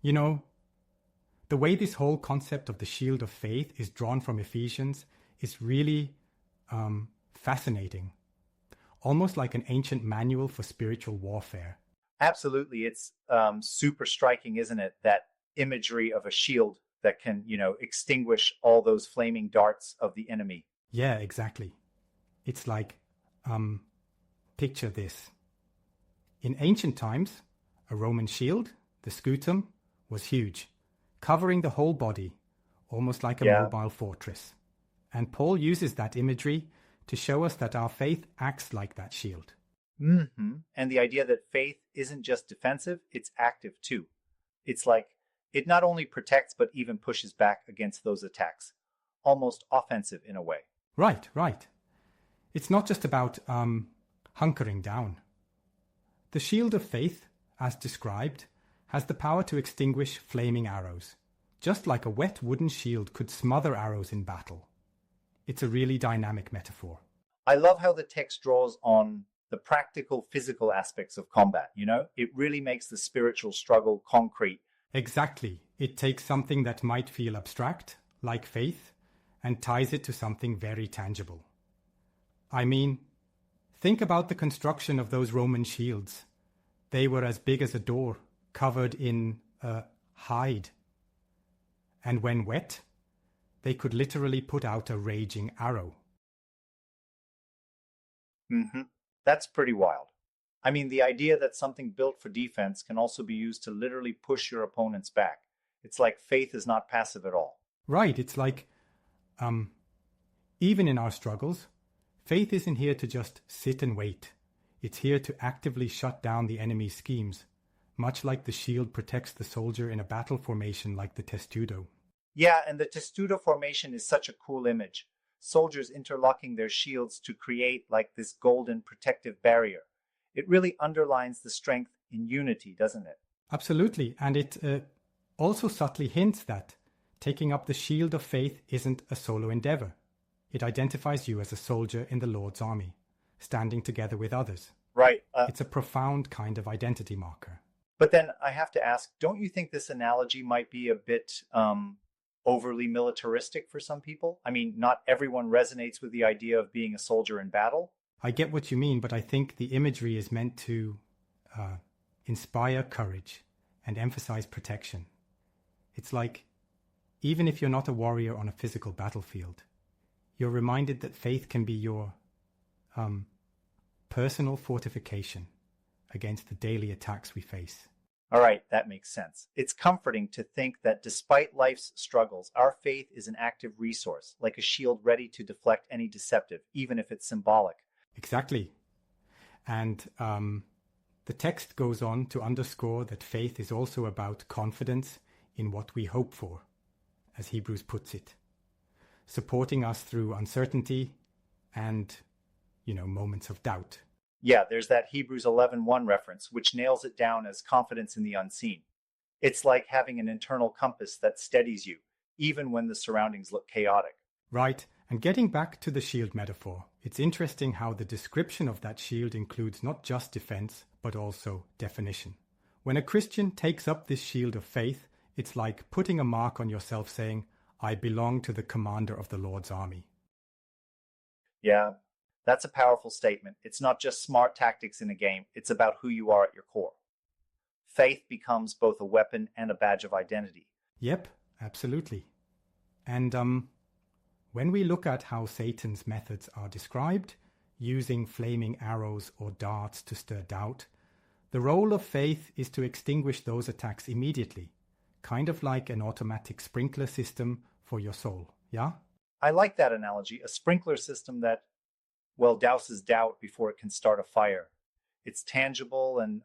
You know, the way this whole concept of the shield of faith is drawn from Ephesians is really fascinating. Almost like an ancient manual for spiritual warfare. Absolutely. It's super striking, isn't it? That imagery of a shield that can, extinguish all those flaming darts of the enemy. Yeah, exactly. It's like, picture this. In ancient times, a Roman shield, the scutum, was huge, covering the whole body, almost like a Yeah. mobile fortress. And Paul uses that imagery to show us that our faith acts like that shield. And the idea that faith isn't just defensive, it's active too. It's like it not only protects, but even pushes back against those attacks, almost offensive in a way. Right, right. It's not just about hunkering down. The shield of faith, as described, has the power to extinguish flaming arrows, just like a wet wooden shield could smother arrows in battle. It's a really dynamic metaphor. I love how the text draws on the practical, physical aspects of combat, It really makes the spiritual struggle concrete. Exactly. It takes something that might feel abstract, like faith, and ties it to something very tangible. I mean, think about the construction of those Roman shields. They were as big as a door, covered in hide. And when wet, they could literally put out a raging arrow. That's pretty wild. I mean, the idea that something built for defense can also be used to literally push your opponents back. It's like faith is not passive at all. Right, it's like, even in our struggles, faith isn't here to just sit and wait. It's here to actively shut down the enemy's schemes, much like the shield protects the soldier in a battle formation like the testudo. Yeah, and the testudo formation is such a cool image. Soldiers interlocking their shields to create like this golden protective barrier. It really underlines the strength in unity, doesn't it? Absolutely, and it also subtly hints that taking up the shield of faith isn't a solo endeavor. It identifies you as a soldier in the Lord's army, standing together with others. Right. It's a profound kind of identity marker. But then I have to ask, don't you think this analogy might be a bit overly militaristic for some people? I mean, not everyone resonates with the idea of being a soldier in battle. I get what you mean, but I think the imagery is meant to inspire courage and emphasize protection. It's like, even if you're not a warrior on a physical battlefield, you're reminded that faith can be your personal fortification against the daily attacks we face. All right, that makes sense. It's comforting to think that despite life's struggles, our faith is an active resource, like a shield ready to deflect any deceptive, even if it's symbolic. Exactly. And the text goes on to underscore that faith is also about confidence in what we hope for, as Hebrews puts it, supporting us through uncertainty and, moments of doubt. Yeah, there's that Hebrews 11:1 reference, which nails it down as confidence in the unseen. It's like having an internal compass that steadies you, even when the surroundings look chaotic. Right, and getting back to the shield metaphor, it's interesting how the description of that shield includes not just defense, but also definition. When a Christian takes up this shield of faith, it's like putting a mark on yourself saying, I belong to the commander of the Lord's army. Yeah, that's a powerful statement. It's not just smart tactics in a game, it's about who you are at your core. Faith becomes both a weapon and a badge of identity. Yep, absolutely. And when we look at how Satan's methods are described, using flaming arrows or darts to stir doubt, the role of faith is to extinguish those attacks immediately, kind of like an automatic sprinkler system for your soul, yeah? I like that analogy, a sprinkler system that douses doubt before it can start a fire. It's tangible and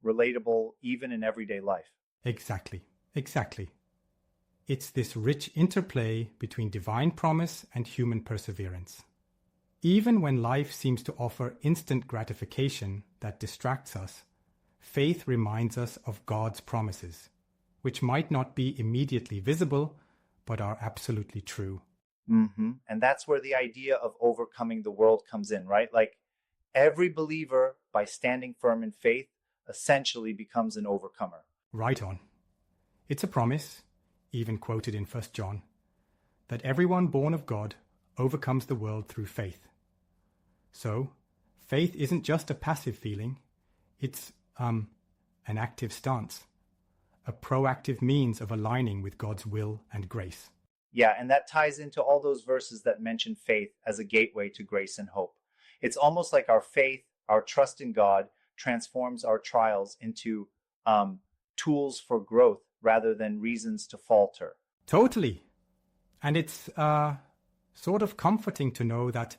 relatable even in everyday life. Exactly. It's this rich interplay between divine promise and human perseverance. Even when life seems to offer instant gratification that distracts us, faith reminds us of God's promises, which might not be immediately visible, but are absolutely true. And that's where the idea of overcoming the world comes in, right? Like every believer, by standing firm in faith, essentially becomes an overcomer. Right on. It's a promise, even quoted in 1 John, that everyone born of God overcomes the world through faith. So, faith isn't just a passive feeling, it's an active stance, a proactive means of aligning with God's will and grace. Yeah, and that ties into all those verses that mention faith as a gateway to grace and hope. It's almost like our faith, our trust in God, transforms our trials into tools for growth rather than reasons to falter. Totally. And it's sort of comforting to know that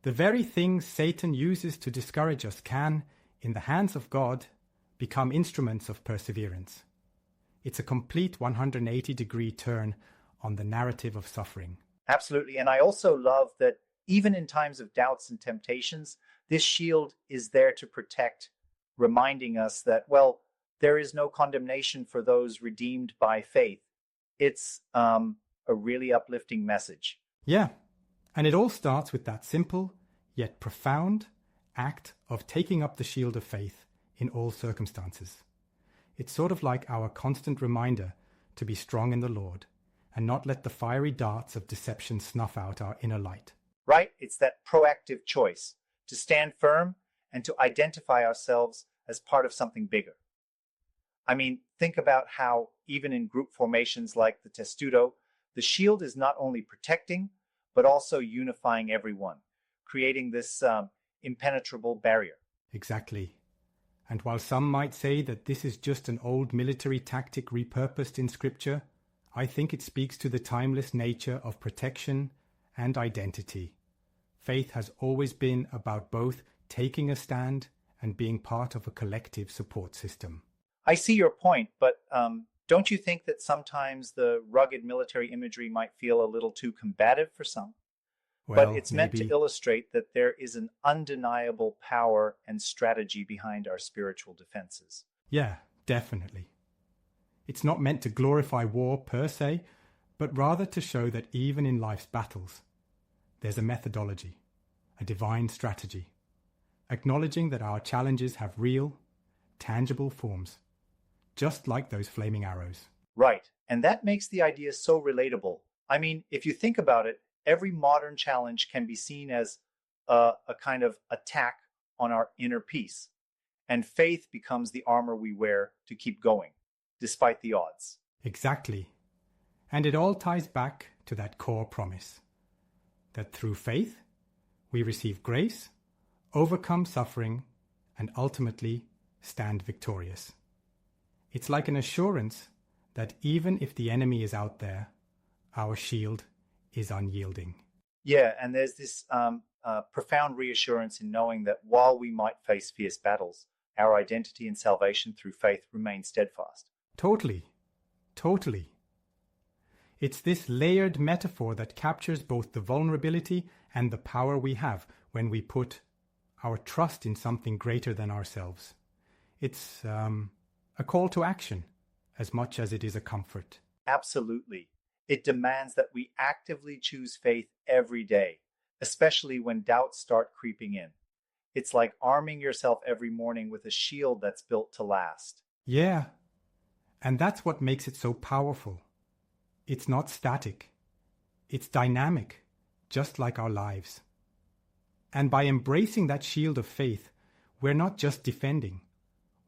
the very things Satan uses to discourage us can, in the hands of God, become instruments of perseverance. It's a complete 180-degree turn on the narrative of suffering. Absolutely. And I also love that even in times of doubts and temptations, this shield is there to protect, reminding us that, well, there is no condemnation for those redeemed by faith. It's a really uplifting message. Yeah, and it all starts with that simple yet profound act of taking up the shield of faith in all circumstances. It's sort of like our constant reminder to be strong in the Lord and not let the fiery darts of deception snuff out our inner light. Right? It's that proactive choice to stand firm and to identify ourselves as part of something bigger. I mean, think about how even in group formations like the Testudo, the shield is not only protecting, but also unifying everyone, creating this impenetrable barrier. Exactly. And while some might say that this is just an old military tactic repurposed in Scripture, I think it speaks to the timeless nature of protection and identity. Faith has always been about both taking a stand and being part of a collective support system. I see your point, but don't you think that sometimes the rugged military imagery might feel a little too combative for some? Well, But it's meant to illustrate that there is an undeniable power and strategy behind our spiritual defenses. Yeah, definitely. It's not meant to glorify war per se, but rather to show that even in life's battles, there's a methodology, a divine strategy, acknowledging that our challenges have real, tangible forms, just like those flaming arrows. Right, and that makes the idea so relatable. I mean, if you think about it, every modern challenge can be seen as a kind of attack on our inner peace, and faith becomes the armor we wear to keep going, despite the odds. Exactly. And it all ties back to that core promise, that through faith, we receive grace, overcome suffering, and ultimately stand victorious. It's like an assurance that even if the enemy is out there, our shield is unyielding. Yeah, and there's this profound reassurance in knowing that while we might face fierce battles, our identity and salvation through faith remain steadfast. Totally. It's this layered metaphor that captures both the vulnerability and the power we have when we put our trust in something greater than ourselves. It's a call to action as much as it is a comfort. Absolutely. It demands that we actively choose faith every day, especially when doubts start creeping in. It's like arming yourself every morning with a shield that's built to last. Yeah, and that's what makes it so powerful. It's not static. It's dynamic, just like our lives. And by embracing that shield of faith, we're not just defending.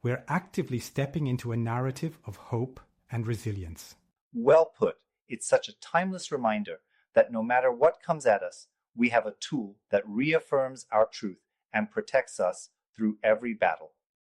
We're actively stepping into a narrative of hope and resilience. Well put. It's such a timeless reminder that no matter what comes at us, we have a tool that reaffirms our truth and protects us through every battle.